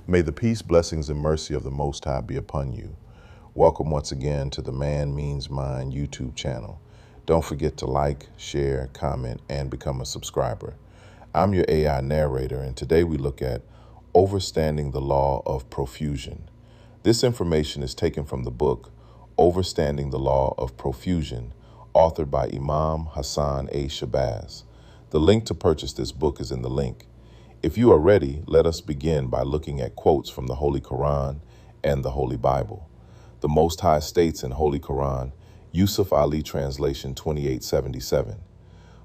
May the peace, blessings, and mercy of the Most High be upon you. Welcome once again to the Man Means Mind YouTube channel. Don't forget to like, share, comment, and become a subscriber. I'm your AI narrator, and today we look at Overstanding the Law of Profusion. This information is taken from the book Overstanding the Law of Profusion, authored by Imam Hassan A. Shabazz. The link to purchase this book is in the link. If you are ready, let us begin by looking at quotes from the Holy Quran and the Holy Bible. The Most High states in Holy Quran, Yusuf Ali translation 2877,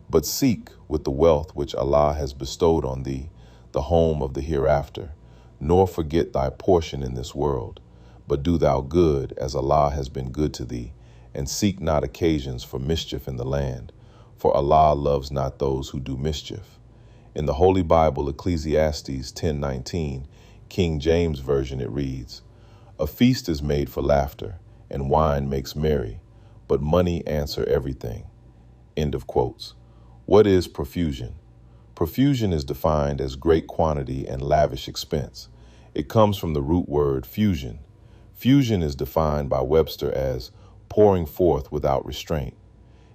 "But seek with the wealth which Allah has bestowed on thee the home of the hereafter, nor forget thy portion in this world, but do thou good as Allah has been good to thee, and seek not occasions for mischief in the land, for Allah loves not those who do mischief." In the Holy Bible, Ecclesiastes 10:19, King James Version, it reads, "A feast is made for laughter, and wine makes merry, but money answer everything." End of quotes. What is profusion? Profusion is defined as great quantity and lavish expense. It comes from the root word fusion. Fusion is defined by Webster as pouring forth without restraint.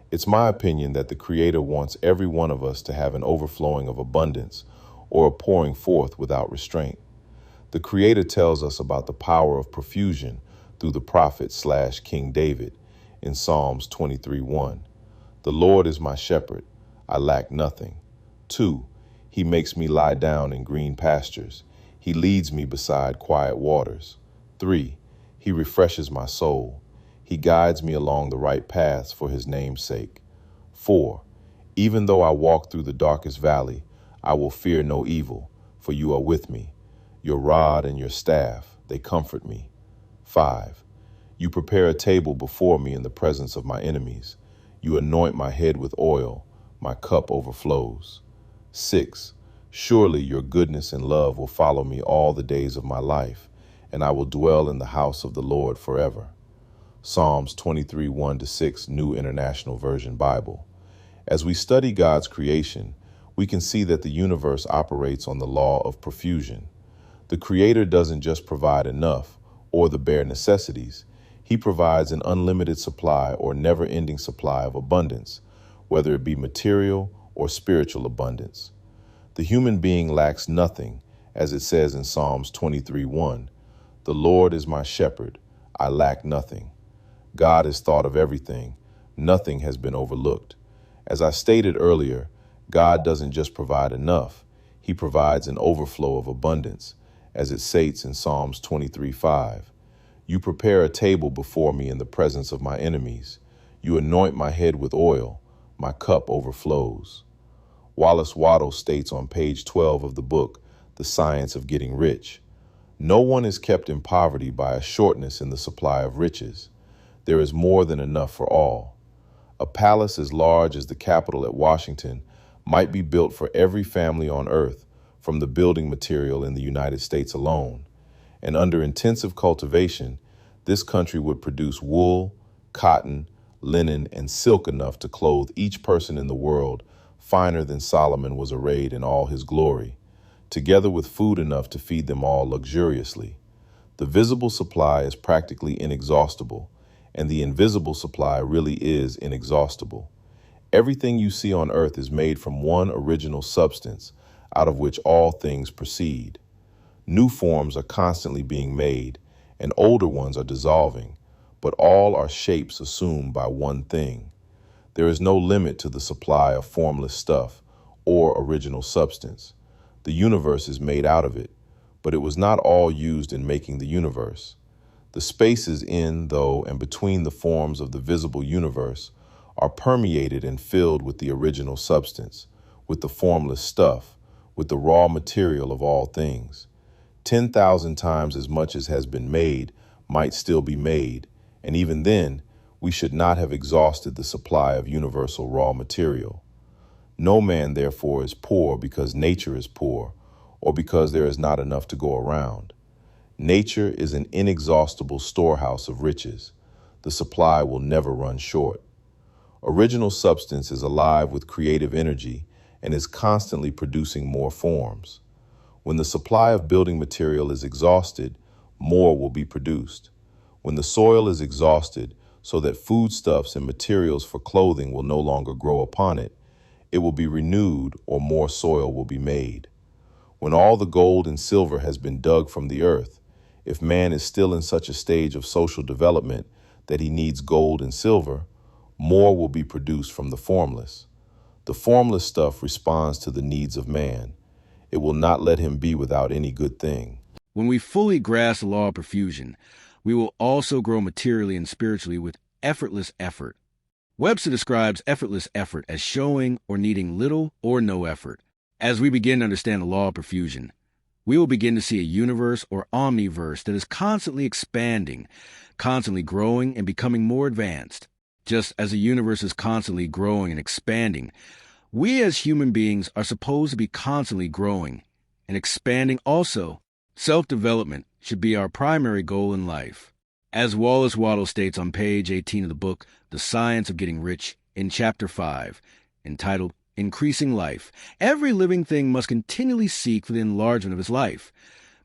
It's my opinion that the Creator wants every one of us to have an overflowing of abundance or a pouring forth without restraint. The Creator tells us about the power of profusion through the prophet/King David in Psalms 23:1. "The Lord is my shepherd, I lack nothing." 2. "He makes me lie down in green pastures. He leads me beside quiet waters." 3. "He refreshes my soul. He guides me along the right paths for his name's sake." 4. "Even though I walk through the darkest valley, I will fear no evil, for you are with me. Your rod and your staff, they comfort me." 5. "You prepare a table before me in the presence of my enemies. You anoint my head with oil, my cup overflows." 6. "Surely your goodness and love will follow me all the days of my life, and I will dwell in the house of the Lord forever." Psalms 23:1-6, New International Version Bible. As we study God's creation, we can see that the universe operates on the law of profusion. The Creator doesn't just provide enough or the bare necessities. He provides an unlimited supply or never-ending supply of abundance, whether it be material or spiritual abundance. The human being lacks nothing, as it says in Psalms 23:1, "The Lord is my shepherd, I lack nothing." God has thought of everything. Nothing has been overlooked. As I stated earlier, God doesn't just provide enough. He provides an overflow of abundance, as it states in Psalms 23:5. "You prepare a table before me in the presence of my enemies. You anoint my head with oil. My cup overflows." Wallace Waddell states on page 12 of the book, The Science of Getting Rich, "No one is kept in poverty by a shortness in the supply of riches. There is more than enough for all. A palace as large as the Capitol at Washington might be built for every family on earth from the building material in the United States alone. And under intensive cultivation, this country would produce wool, cotton, linen, and silk enough to clothe each person in the world finer than Solomon was arrayed in all his glory, together with food enough to feed them all luxuriously. The visible supply is practically inexhaustible, and the invisible supply really is inexhaustible. Everything you see on earth is made from one original substance, out of which all things proceed. New forms are constantly being made, and older ones are dissolving, but all are shapes assumed by one thing. There is no limit to the supply of formless stuff or original substance. The universe is made out of it, but it was not all used in making the universe. The spaces in, though, and between the forms of the visible universe are permeated and filled with the original substance, with the formless stuff, with the raw material of all things. 10,000 times as much as has been made might still be made, and even then, we should not have exhausted the supply of universal raw material. No man, therefore, is poor because nature is poor, or because there is not enough to go around. Nature is an inexhaustible storehouse of riches. The supply will never run short. Original substance is alive with creative energy and is constantly producing more forms. When the supply of building material is exhausted, more will be produced. When the soil is exhausted, so that foodstuffs and materials for clothing will no longer grow upon it, it will be renewed, or more soil will be made. When all the gold and silver has been dug from the earth, if man is still in such a stage of social development that he needs gold and silver, more will be produced from the formless. The formless stuff responds to the needs of man. It will not let him be without any good thing. When we fully grasp the law of profusion, we will also grow materially and spiritually with effortless effort. Webster describes effortless effort as showing or needing little or no effort. As we begin to understand the law of profusion, we will begin to see a universe or omniverse that is constantly expanding, constantly growing and becoming more advanced. Just as the universe is constantly growing and expanding, we as human beings are supposed to be constantly growing and expanding also. Self-development should be our primary goal in life. As Wallace Waddle states on page 18 of the book, The Science of Getting Rich, in Chapter 5, entitled Increasing Life, every living thing must continually seek for the enlargement of its life,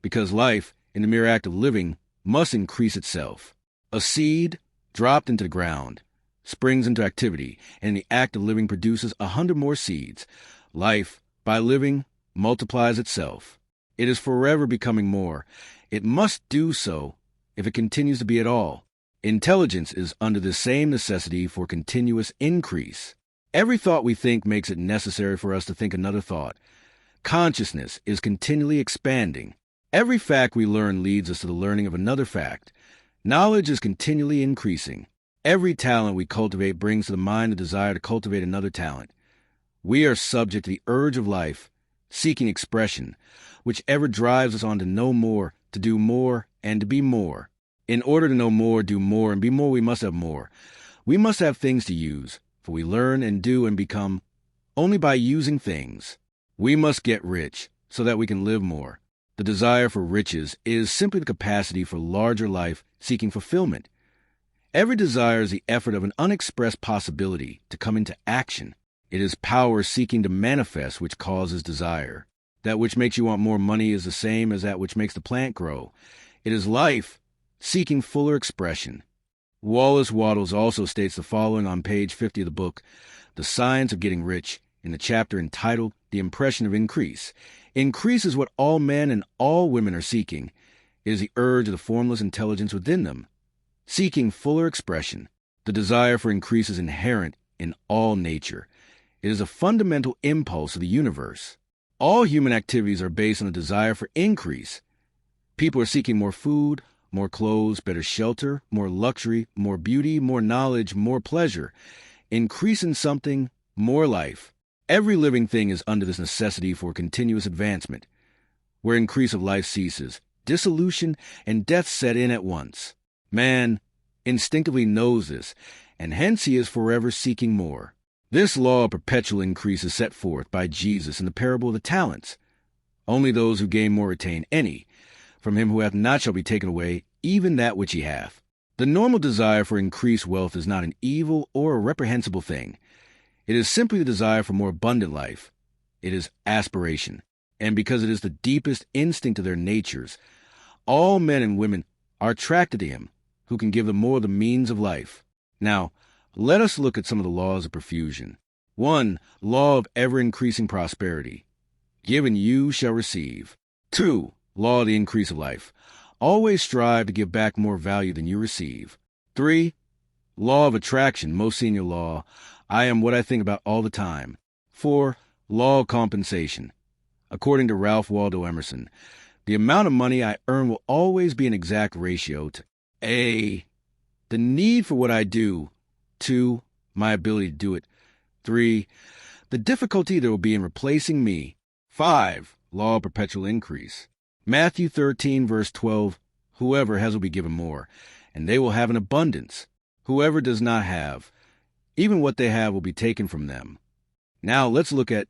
because life, in the mere act of living, must increase itself. A seed, dropped into the ground, springs into activity, and in the act of living produces 100 more seeds. Life, by living, multiplies itself. It is forever becoming more. It must do so if it continues to be at all. Intelligence is under the same necessity for continuous increase. Every thought we think makes it necessary for us to think another thought. Consciousness is continually expanding. Every fact we learn leads us to the learning of another fact. Knowledge is continually increasing. Every talent we cultivate brings to the mind the desire to cultivate another talent. We are subject to the urge of life, seeking expression, which ever drives us on to know more, to do more, and to be more. In order to know more, do more, and be more, we must have more. We must have things to use, for we learn and do and become only by using things. We must get rich so that we can live more. The desire for riches is simply the capacity for larger life seeking fulfillment. Every desire is the effort of an unexpressed possibility to come into action. It is power seeking to manifest which causes desire. That which makes you want more money is the same as that which makes the plant grow. It is life seeking fuller expression. Wallace Waddles also states the following on page 50 of the book, The Science of Getting Rich, in the chapter entitled The Impression of Increase. Increase is what all men and all women are seeking. It is the urge of the formless intelligence within them, seeking fuller expression. The desire for increase is inherent in all nature. It is a fundamental impulse of the universe. All human activities are based on the desire for increase. People are seeking more food, more clothes, better shelter, more luxury, more beauty, more knowledge, more pleasure. Increase in something, more life. Every living thing is under this necessity for continuous advancement. Where increase of life ceases, dissolution and death set in at once. Man instinctively knows this, and hence he is forever seeking more. This law of perpetual increase is set forth by Jesus in the parable of the talents. Only those who gain more retain any. From him who hath not shall be taken away even that which he hath. The normal desire for increased wealth is not an evil or a reprehensible thing. It is simply the desire for more abundant life. It is aspiration. And because it is the deepest instinct of their natures, all men and women are attracted to him who can give them more of the means of life. Now, let us look at some of the laws of profusion. 1. Law of ever-increasing prosperity. Given you shall receive. 2. Law of the increase of life. Always strive to give back more value than you receive. 3. Law of attraction, most senior law. I am what I think about all the time. 4. Law of compensation. According to Ralph Waldo Emerson, the amount of money I earn will always be an exact ratio to A, the need for what I do, 2, my ability to do it, 3, the difficulty there will be in replacing me, 5, law of perpetual increase. Matthew 13, verse 12, whoever has will be given more, and they will have an abundance. Whoever does not have, even what they have will be taken from them. Now let's look at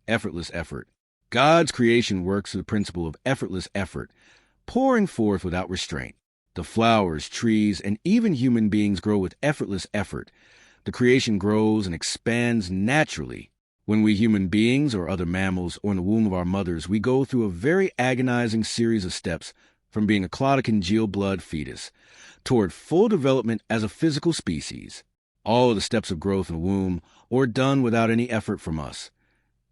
effortless effort. God's creation works through the principle of effortless effort, pouring forth without restraint. The flowers, trees, and even human beings grow with effortless effort. The creation grows and expands naturally. When we human beings or other mammals or in the womb of our mothers, we go through a very agonizing series of steps from being a clot of congealed blood fetus toward full development as a physical species. All of the steps of growth in the womb are done without any effort from us.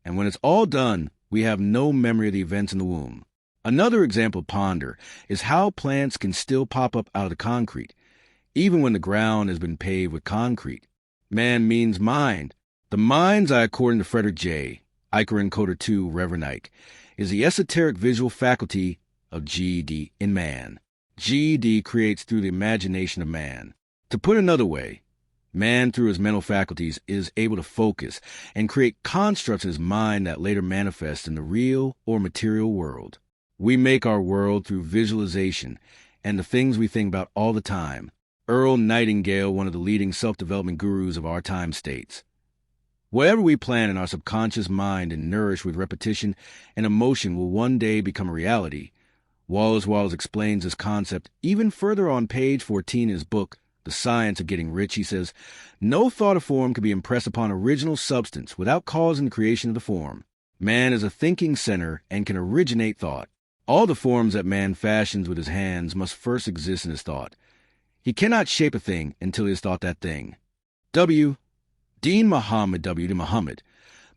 And when it's all done, we have no memory of the events in the womb. Another example to ponder is how plants can still pop up out of the concrete, even when the ground has been paved with concrete. Man means mind. The mind's eye, according to Frederick J. Eicher Encoder 2, Reverend Ike, is the esoteric visual faculty of GED in man. GED creates through the imagination of man. To put another way, man, through his mental faculties, is able to focus and create constructs in his mind that later manifest in the real or material world. We make our world through visualization and the things we think about all the time. Earl Nightingale, one of the leading self-development gurus of our time, states, "Whatever we plan in our subconscious mind and nourish with repetition and emotion will one day become a reality." Wallace explains this concept even further on page 14 in his book, The Science of Getting Rich. He says, "No thought or form can be impressed upon original substance without causing the creation of the form. Man is a thinking center and can originate thought. All the forms that man fashions with his hands must first exist in his thought. He cannot shape a thing until he has thought that thing." Dean Muhammad W. D. Muhammad,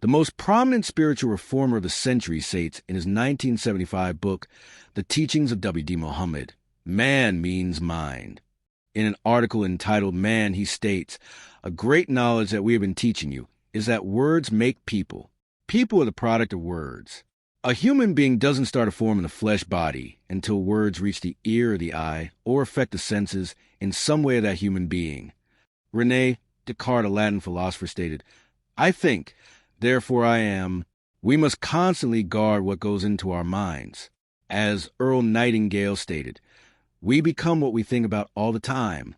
the most prominent spiritual reformer of the century, states in his 1975 book, The Teachings of W. D. Muhammad, "Man means mind." In an article entitled "Man," he states, "A great knowledge that we have been teaching you is that words make people. People are the product of words. A human being doesn't start to form in the flesh body until words reach the ear or the eye or affect the senses in some way of that human being." René Descartes, a Latin philosopher, stated, "I think, therefore I am." We must constantly guard what goes into our minds. As Earl Nightingale stated, "We become what we think about all the time."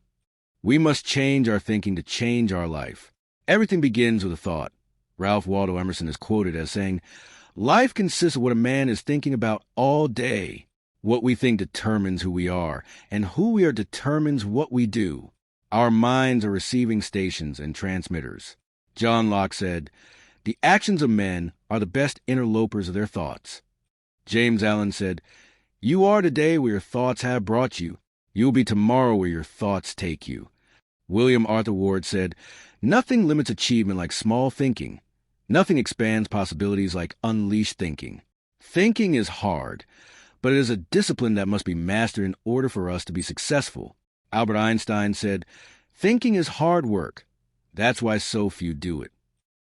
We must change our thinking to change our life. Everything begins with a thought. Ralph Waldo Emerson is quoted as saying, "Life consists of what a man is thinking about all day. What we think determines who we are, and who we are determines what we do. Our minds are receiving stations and transmitters." John Locke said, "The actions of men are the best interlopers of their thoughts." James Allen said, "You are today where your thoughts have brought you. You will be tomorrow where your thoughts take you." William Arthur Ward said, "Nothing limits achievement like small thinking. Nothing expands possibilities like unleashed thinking." Thinking is hard, but it is a discipline that must be mastered in order for us to be successful. Albert Einstein said, "Thinking is hard work. That's why so few do it."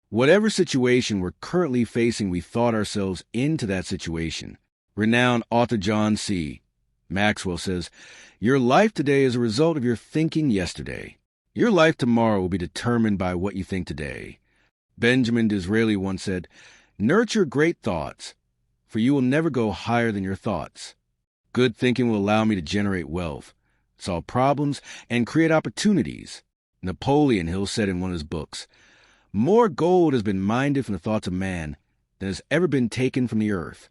Whatever situation we're currently facing, we thought ourselves into that situation. Renowned author John C. Maxwell says, "Your life today is a result of your thinking yesterday. Your life tomorrow will be determined by what you think today." Benjamin Disraeli once said, "Nurture great thoughts, for you will never go higher than your thoughts." Good thinking will allow me to generate wealth, solve problems, and create opportunities. Napoleon Hill said in one of his books, "More gold has been mined from the thoughts of man than has ever been taken from the earth."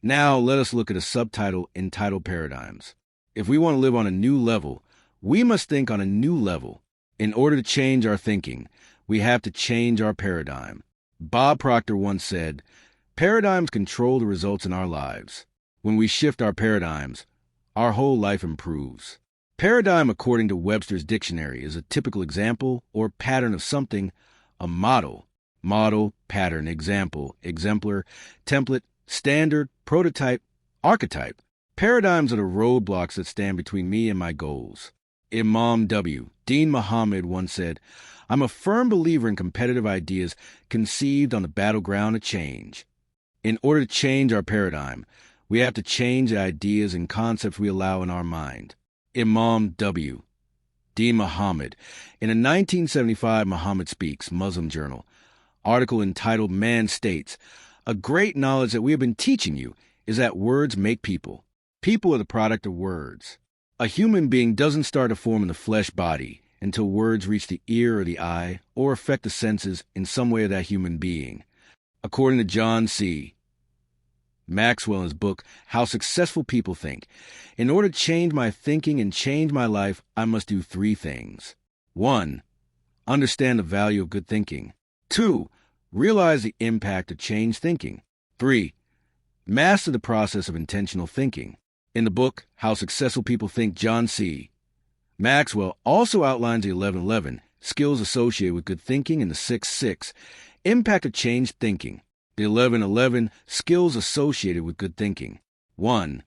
Now let us look at a subtitle entitled Paradigms. If we want to live on a new level, we must think on a new level. In order to change our thinking, we have to change our paradigm. Bob Proctor once said, "Paradigms control the results in our lives. When we shift our paradigms, our whole life improves." Paradigm, according to Webster's dictionary, is a typical example or pattern of something, a model, pattern, example, exemplar, template, standard, prototype, archetype. Paradigms are the roadblocks that stand between me and my goals. Imam W. Dean Muhammad once said, "I'm a firm believer in competitive ideas conceived on the battleground of change." In order to change our paradigm, we have to change the ideas and concepts we allow in our mind. Imam W. Dean Muhammad, in a 1975 Muhammad Speaks Muslim Journal article entitled "Man States, a great knowledge that we have been teaching you is that words make people. People are the product of words. A human being doesn't start to form in the flesh body until words reach the ear or the eye or affect the senses in some way of that human being." According to John C. Maxwell in his book, How Successful People Think, in order to change my thinking and change my life, I must do three things. 1. Understand the value of good thinking. 2. realize the impact of change thinking. 3. Master the process of intentional thinking. In the book, How Successful People Think, John C. Maxwell also outlines the 1111 skills associated with good thinking and the 6-6 impact of change thinking. The 1111 skills associated with good thinking. 1.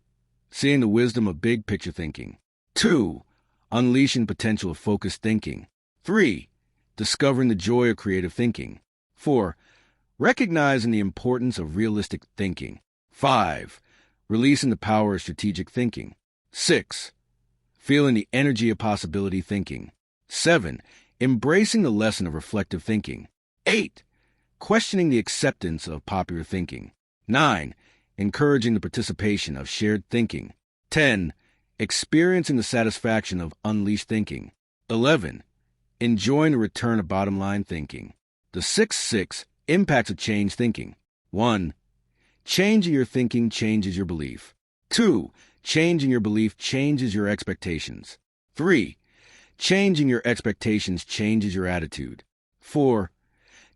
Seeing the wisdom of big picture thinking. 2. Unleashing potential of focused thinking. 3. Discovering the joy of creative thinking. 4. Recognizing the importance of realistic thinking. 5. Releasing the power of strategic thinking. 6. Feeling the energy of possibility thinking. 7. Embracing the lesson of reflective thinking. 8. Questioning the acceptance of popular thinking. 9. Encouraging the participation of shared thinking. 10. Experiencing the satisfaction of unleashed thinking. 11. Enjoying the return of bottom-line thinking. The 6-6 impacts of change thinking. 1. Changing your thinking changes your belief. 2. Changing your belief changes your expectations. 3. Changing your expectations changes your attitude. 4.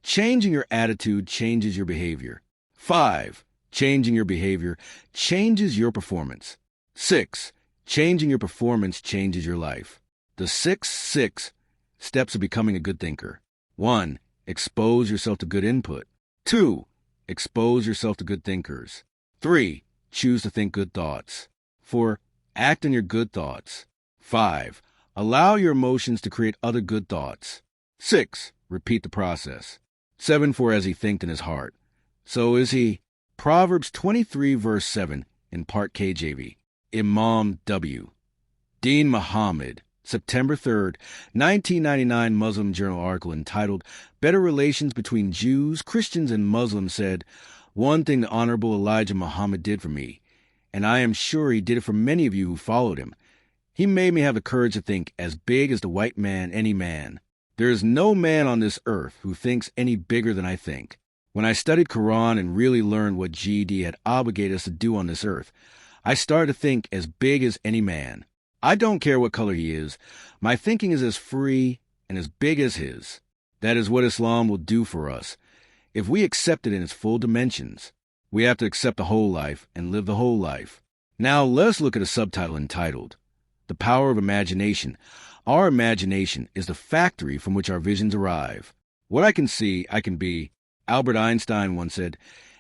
Changing your attitude changes your behavior. 5. Changing your behavior changes your performance. 6. Changing your performance changes your life. The 6-6 steps of becoming a good thinker. 1. Expose yourself to good input. 2. Expose yourself to good thinkers. 3. Choose to think good thoughts. 4. Act on your good thoughts. 5. Allow your emotions to create other good thoughts. 6. Repeat the process. 7. For as he thinked in his heart, so is he. Proverbs 23 verse 7 in part KJV. Imam W. Dean Muhammad, September 3rd, 1999 Muslim Journal article entitled Better Relations Between Jews, Christians, and Muslims said, "One thing the Honorable Elijah Muhammad did for me, and I am sure he did it for many of you who followed him. He made me have the courage to think as big as the white man, any man. There is no man on this earth who thinks any bigger than I think. When I studied Quran and really learned what GED had obligated us to do on this earth, I started to think as big as any man. I don't care what color he is. My thinking is as free and as big as his. That is what Islam will do for us. If we accept it in its full dimensions, we have to accept the whole life and live the whole life." Now let's look at a subtitle entitled, The Power of Imagination. Our imagination is the factory from which our visions arrive. What I can see, I can be. Albert Einstein once said,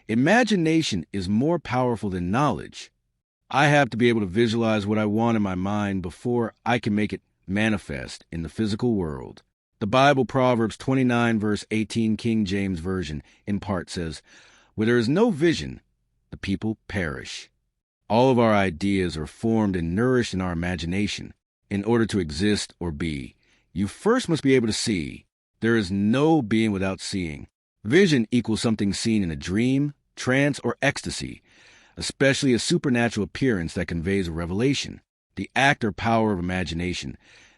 "Imagination is more powerful than knowledge." I have to be able to visualize what I want in my mind before I can make it manifest in the physical world. The Bible, Proverbs 29 verse 18 King James Version, in part says, "Where there is no vision, the people perish." All of our ideas are formed and nourished in our imagination. In order to exist or be, you first must be able to see. There is no being without seeing. Vision equals something seen in a dream, trance, or ecstasy, especially a supernatural appearance that conveys a revelation. The act or power of imagination.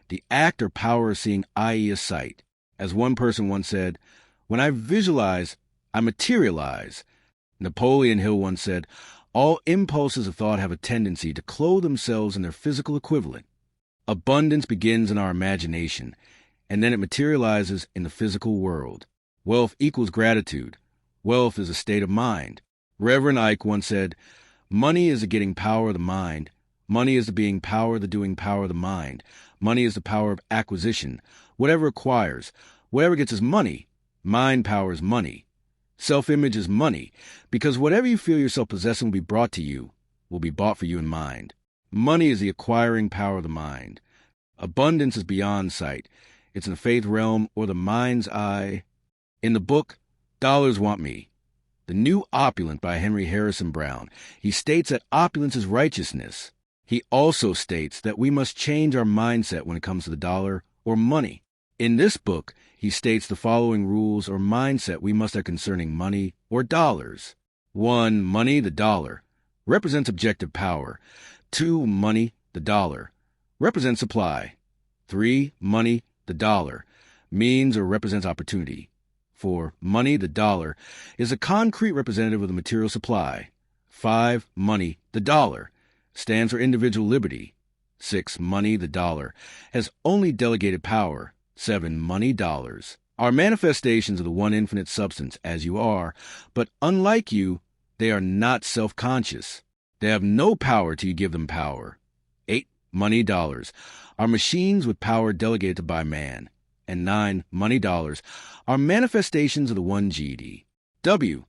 The act or power of seeing, i.e. a sight. As one person once said, "When I visualize, I materialize." Napoleon Hill once said, "All impulses of thought have a tendency to clothe themselves in their physical equivalent." Abundance begins in our imagination, and then it materializes in the physical world. Wealth equals gratitude. Wealth is a state of mind. Reverend Ike once said, "Money is the getting power of the mind. Money is the being power, the doing power of the mind. Money is the power of acquisition. Whatever acquires, whatever gets us money. Mind power is money. Self-image is money, because whatever you feel yourself possessing will be brought to you, will be bought for you in mind. Money is the acquiring power of the mind. Abundance is beyond sight. It's in the faith realm or the mind's eye." In the book, Dollars Want Me, The New Opulent by Henry Harrison Brown, he states that opulence is righteousness. He also states that we must change our mindset when it comes to the dollar or money. In this book, he states the following rules or mindset we must have concerning money or dollars. 1. Money, the dollar, represents objective power. 2. Money, the dollar, represents supply. 3. Money, the dollar, means or represents opportunity. 4. Money, the dollar, is a concrete representative of the material supply. 5. Money, the dollar, stands for individual liberty. 6. Money, the dollar, has only delegated power. 7. Money, dollars, are manifestations of the one infinite substance as you are, but unlike you, they are not self-conscious. They have no power till you give them power. 8. Money, dollars, are machines with power delegated by man. And 9. Money, dollars, are manifestations of the one GD. W.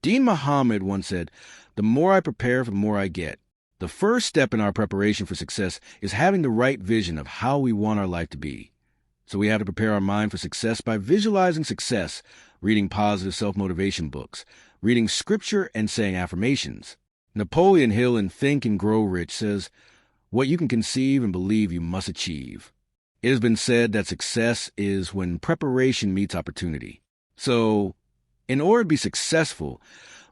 Dean Muhammad once said, "The more I prepare, the more I get." The first step in our preparation for success is having the right vision of how we want our life to be. So we have to prepare our mind for success by visualizing success, reading positive self-motivation books, reading scripture, and saying affirmations. Napoleon Hill in Think and Grow Rich says, "What you can conceive and believe you must achieve." It has been said that success is when preparation meets opportunity. So, in order to be successful,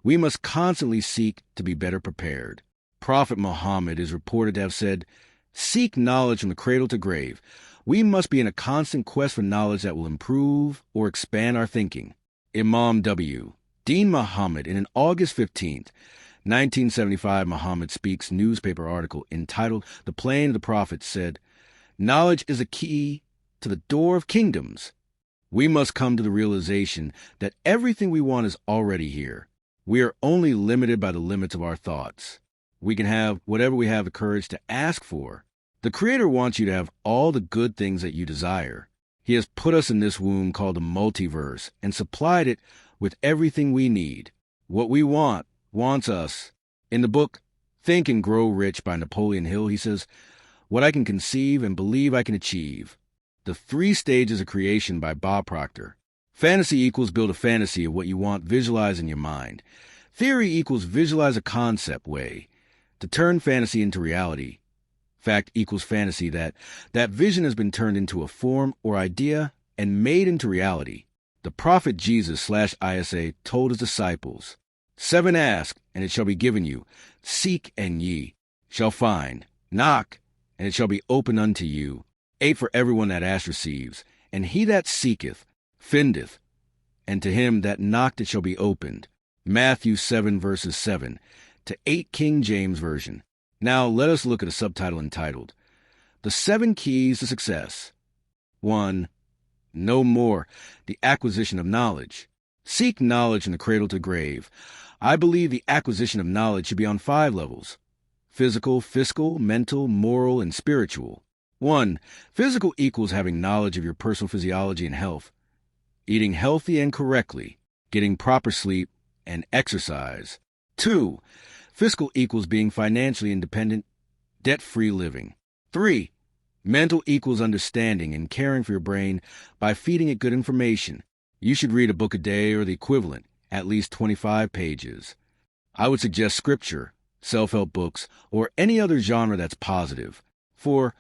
we must constantly seek to be better prepared. Prophet Muhammad is reported to have said, "Seek knowledge from the cradle to grave." We must be in a constant quest for knowledge that will improve or expand our thinking. Imam W. Dean Muhammad, in an August 15th, 1975 Muhammad Speaks newspaper article entitled "The Plane of the Prophet" said, "Knowledge is a key to the door of kingdoms." We must come to the realization that everything we want is already here. We are only limited by the limits of our thoughts. We can have whatever we have the courage to ask for. The Creator wants you to have all the good things that you desire. He has put us in this womb called the multiverse and supplied it with everything we need. What we want wants us. In the book Think and Grow Rich by Napoleon Hill, he says, "What I can conceive and believe I can achieve." The 3 Stages of Creation by Bob Proctor. Fantasy equals build a fantasy of what you want, visualize in your mind. Theory equals visualize a concept way to turn fantasy into reality. Fact equals fantasy that vision has been turned into a form or idea and made into reality. The prophet Jesus/ISA told his disciples, 7 Ask, and it shall be given you. Seek, and ye shall find. Knock, and it shall be opened unto you. 8 For everyone that asks receives, and he that seeketh findeth, and to him that knocked it shall be opened. Matthew 7 verses 7 to 8 King James Version. Now let us look at a subtitle entitled, "The 7 Keys to Success." 1. Know more, the acquisition of knowledge. Seek knowledge from the cradle to grave. I believe the acquisition of knowledge should be on 5 levels: physical, fiscal, mental, moral, and spiritual. 1. Physical equals having knowledge of your personal physiology and health, eating healthy and correctly, getting proper sleep, and exercise. 2. Fiscal equals being financially independent, debt-free living. 3. Mental equals understanding and caring for your brain by feeding it good information. You should read a book a day or the equivalent, at least 25 pages. I would suggest scripture, self-help books, or any other genre that's positive. 4.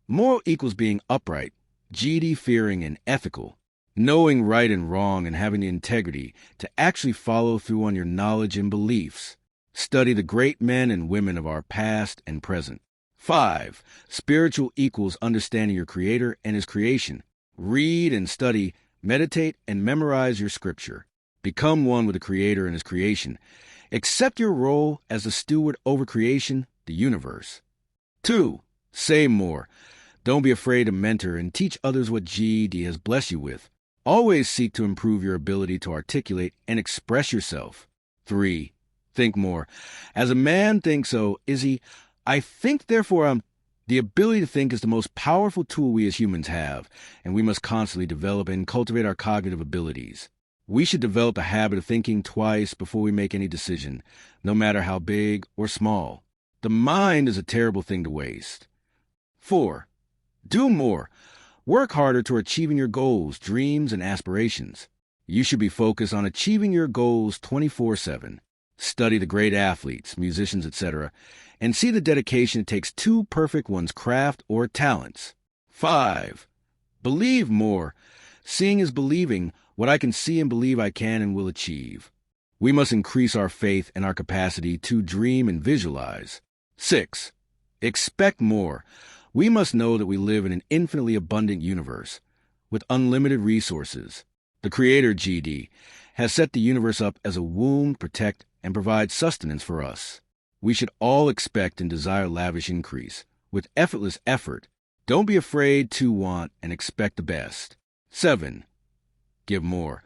Moral equals being upright, GD-fearing, and ethical, knowing right and wrong and having the integrity to actually follow through on your knowledge and beliefs. Study the great men and women of our past and present. 5. Spiritual equals understanding your Creator and His creation. Read and study, meditate, and memorize your scripture. Become one with the Creator and His creation. Accept your role as the steward over creation, the universe. 2. Say more. Don't be afraid to mentor and teach others what GD has blessed you with. Always seek to improve your ability to articulate and express yourself. 3. Think more. As a man thinks, so is he. I think, therefore I'm. The ability to think is the most powerful tool we as humans have, and we must constantly develop and cultivate our cognitive abilities. We should develop a habit of thinking twice before we make any decision, no matter how big or small. The mind is a terrible thing to waste. 4. Do more. Work harder toward achieving your goals, dreams, and aspirations. You should be focused on achieving your goals 24/7. Study the great athletes, musicians, etc., and see the dedication it takes to perfect one's craft or talents. 5. Believe more. Seeing is believing. What I can see and believe I can and will achieve. We must increase our faith and our capacity to dream and visualize. 6. Expect more. We must know that we live in an infinitely abundant universe with unlimited resources. The Creator, GD, has set the universe up as a womb, protect, and provide sustenance for us. We should all expect and desire lavish increase with effortless effort. Don't be afraid to want and expect the best. 7. Give more.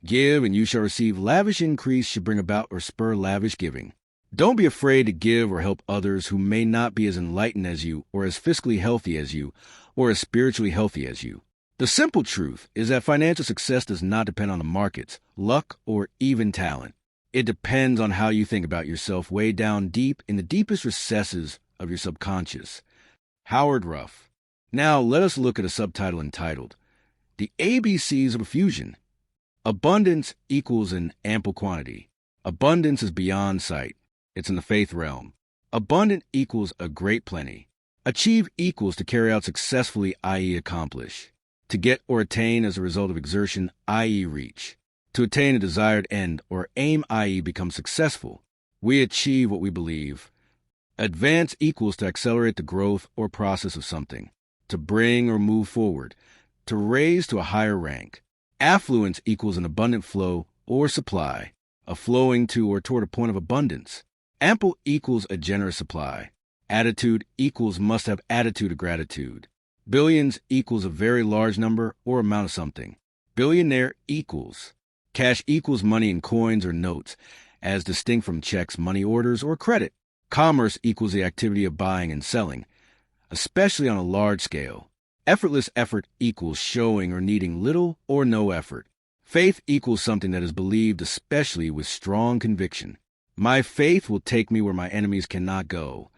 Give, and you shall receive. Lavish increase should bring about or spur lavish giving. Don't be afraid to give or help others who may not be as enlightened as you, or as fiscally healthy as you, or as spiritually healthy as you. The simple truth is that financial success does not depend on the markets, luck, or even talent. It depends on how you think about yourself way down deep in the deepest recesses of your subconscious. Howard Ruff. Now let us look at a subtitle entitled, The ABCs of Profusion. Abundance equals an ample quantity. Abundance is beyond sight. It's in the faith realm. Abundant equals a great plenty. Achieve equals to carry out successfully, i.e. accomplish. To get or attain as a result of exertion, i.e. reach. To attain a desired end or aim, i.e. become successful. We achieve what we believe. Advance equals to accelerate the growth or process of something. To bring or move forward. To raise to a higher rank. Affluence equals an abundant flow or supply. A flowing to or toward a point of abundance. Ample equals a generous supply. Attitude equals must have attitude of gratitude. Billions equals a very large number or amount of something. Billionaire equals. Cash equals money in coins or notes, as distinct from checks, money orders, or credit. Commerce equals the activity of buying and selling, especially on a large scale. Effortless effort equals showing or needing little or no effort. Faith equals something that is believed, especially with strong conviction. My faith will take me where my enemies cannot go.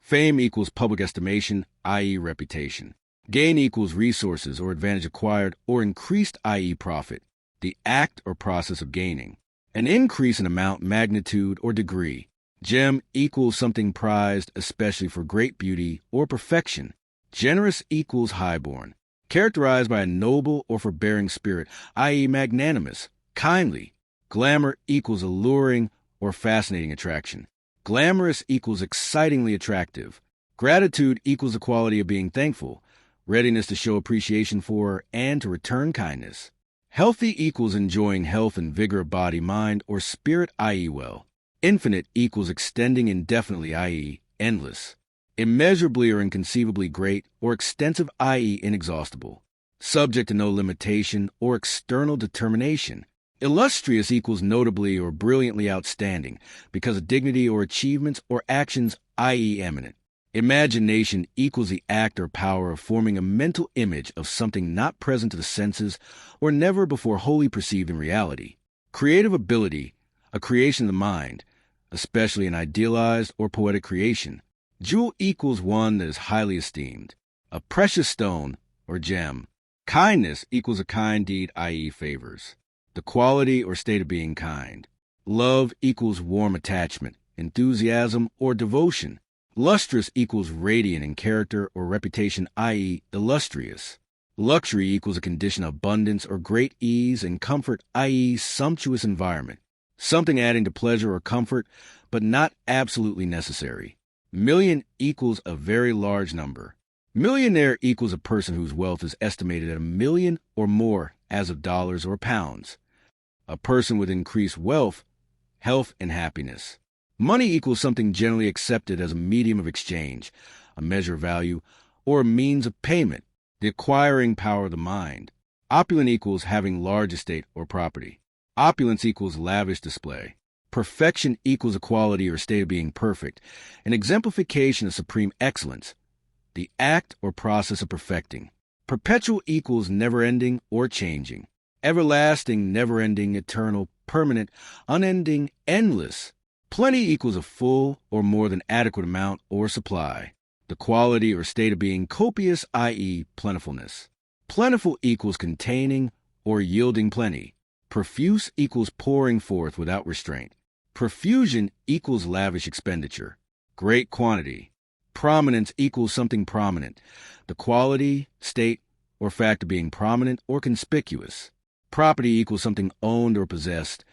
Fame equals public estimation, i.e. reputation. Gain equals resources or advantage acquired or increased, i.e. profit. The act or process of gaining. An increase in amount, magnitude, or degree. Gem equals something prized, especially for great beauty or perfection. Generous equals highborn, characterized by a noble or forbearing spirit, i.e. magnanimous, kindly. Glamour equals alluring or fascinating attraction. Glamorous equals excitingly attractive. Gratitude equals the quality of being thankful, readiness to show appreciation for and to return kindness. Healthy equals enjoying health and vigor of body, mind, or spirit, i.e. well. Infinite equals extending indefinitely, i.e. endless. Immeasurably or inconceivably great or extensive, i.e. inexhaustible. Subject to no limitation or external determination. Illustrious equals notably or brilliantly outstanding because of dignity or achievements or actions, i.e. eminent. Imagination equals the act or power of forming a mental image of something not present to the senses or never before wholly perceived in reality. Creative ability, a creation of the mind, especially an idealized or poetic creation. Jewel equals one that is highly esteemed. A precious stone or gem. Kindness equals a kind deed, i.e. favors. The quality or state of being kind. Love equals warm attachment, enthusiasm, or devotion. Lustrous equals radiant in character or reputation, i.e. illustrious. Luxury equals a condition of abundance or great ease and comfort, i.e. sumptuous environment. Something adding to pleasure or comfort, but not absolutely necessary. Million equals a very large number. Millionaire equals a person whose wealth is estimated at 1 million or more as of dollars or pounds. A person with increased wealth, health, and happiness. Money equals something generally accepted as a medium of exchange, a measure of value, or a means of payment, the acquiring power of the mind. Opulent equals having large estate or property. Opulence equals lavish display. Perfection equals a quality or state of being perfect, an exemplification of supreme excellence, the act or process of perfecting. Perpetual equals never-ending or changing. Everlasting, never-ending, eternal, permanent, unending, endless. Plenty equals a full or more than adequate amount or supply. The quality or state of being copious, i.e. plentifulness. Plentiful equals containing or yielding plenty. Profuse equals pouring forth without restraint. Profusion equals lavish expenditure. Great quantity. Prominence equals something prominent. The quality, state, or fact of being prominent or conspicuous. Property equals something owned or possessed,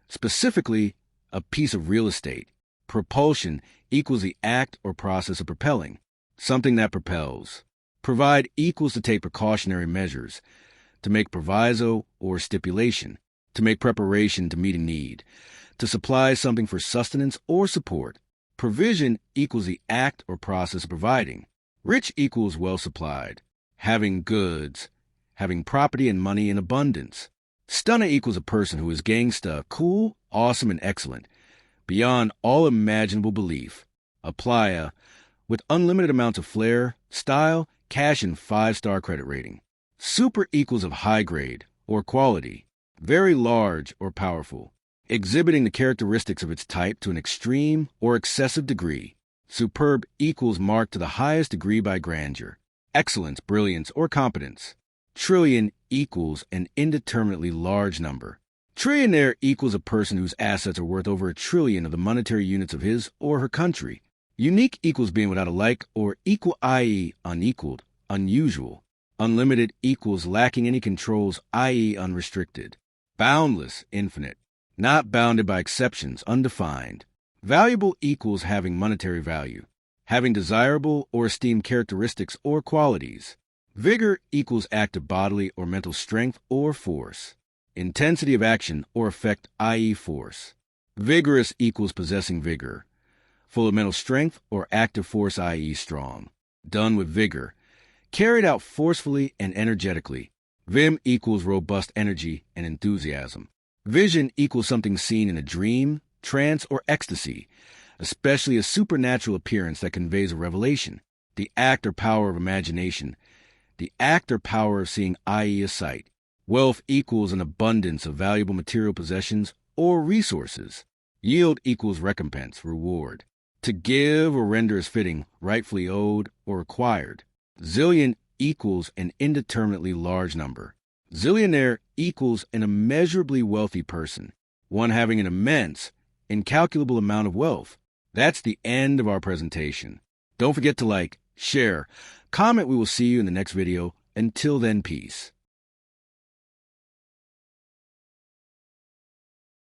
specifically a piece of real estate. Propulsion equals the act or process of propelling, something that propels. Provide equals to take precautionary measures, to make proviso or stipulation, to make preparation to meet a need, to supply something for sustenance or support. Provision equals the act or process of providing. Rich equals well supplied, having goods, having property and money in abundance. Stunner equals a person who is gangsta, cool, awesome, and excellent, beyond all imaginable belief. A playa with unlimited amounts of flair, style, cash, and 5-star credit rating. Super equals of high grade or quality, very large or powerful, exhibiting the characteristics of its type to an extreme or excessive degree. Superb equals marked to the highest degree by grandeur, excellence, brilliance, or competence. Trillion equals an indeterminately large number. Trillionaire equals a person whose assets are worth over 1 trillion of the monetary units of his or her country. Unique equals being without a like or equal, i.e. unequaled, unusual. Unlimited equals lacking any controls, i.e. unrestricted. Boundless, infinite. Not bounded by exceptions, undefined. Valuable equals having monetary value. Having desirable or esteemed characteristics or qualities. Vigor equals active bodily or mental strength or force. Intensity of action or effect, i.e. force. Vigorous equals possessing vigor. Full of mental strength or active force, i.e. strong. Done with vigor. Carried out forcefully and energetically. Vim equals robust energy and enthusiasm. Vision equals something seen in a dream, trance, or ecstasy, especially a supernatural appearance that conveys a revelation. The act or power of imagination. The act or power of seeing, i.e. a sight. Wealth equals an abundance of valuable material possessions or resources. Yield equals recompense, reward. To give or render as fitting, rightfully owed or required. Zillion equals an indeterminately large number. Zillionaire equals an immeasurably wealthy person, one having an immense, incalculable amount of wealth. That's the end of our presentation. Don't forget to like, share, comment. We will see you in the next video. Until then, peace.